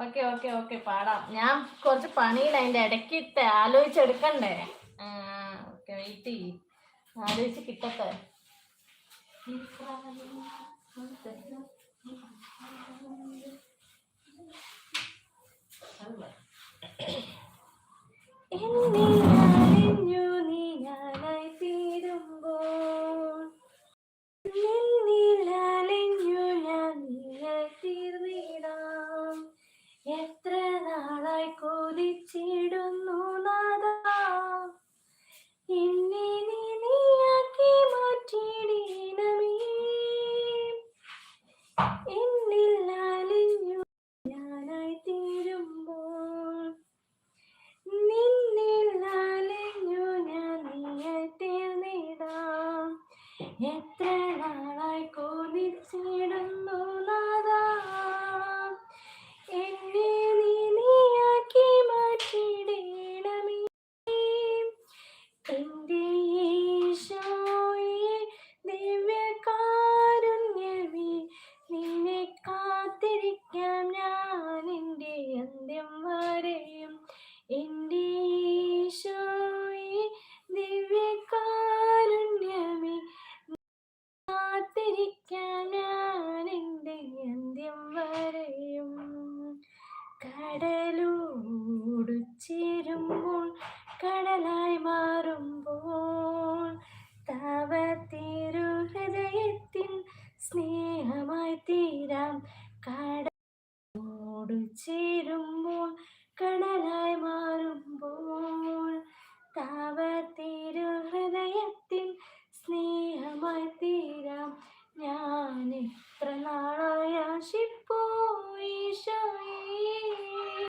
Okay okay okay പാടാം. ഞാൻ കുറച്ച് പണിയില്ല, അതിൻ്റെ ഇടയ്ക്ക് ആലോചിച്ചെടുക്കണ്ടേ. ഓക്കെ, വെയിറ്റ് ചെയ്യും, ആലോചിച്ച് കിട്ടട്ടെ. എന്നിലലിഞ്ഞു നീ ഞാനായി തീരുമ്പോൾ, എന്നിലലിഞ്ഞു ഞാൻ നീയായി തീർന്നിടാം. എത്ര നാളായി കൊതിച്ചിടുന്നു നാദാ, എന്നെ നീ നീയാക്കി മാറ്റിയിടണമേ. എന്നിലലിഞ്ഞു ഞാനായി തീരുമ്പോൾ, നിന്നിലലിഞ്ഞു ഞാൻ നീയായി തീർന്നിടാം. എത്ര നാളായി കൊതിച്ചിടുന്നു നാദാ, എന്നെ നീ നീയാക്കി മാറ്റിയിടണമേ. എൻ്റെ ഈശോയെ ദിവ്യകാരുണ്യമേ, നിന്നെ കാത്തിരിക്കാം ഞാൻ എൻ്റെ അന്ത്യം വരെയും. എൻ്റെ ഈശോയെ ദിവ്യകാരുണ്യമേ, കാത്തിരിക്കാം ഞാൻ എൻ്റെ അന്ത്യം വരെയും. കടലോടു ചേരുമ്പോൾ, കടലായി മാറുമ്പോൾ, തവ തിരുഹൃദയത്തിൻ സ്നേഹമായി തീരാം. കടലോടു ചേരുമ്പോൾ, കടലായി മാറുമ്പോൾ, തവ തിരുഹൃദയത്തിൻ സ്നേഹമായി തീരാം. ഞാൻ എത്ര നാളായി ആശിപ്പൂ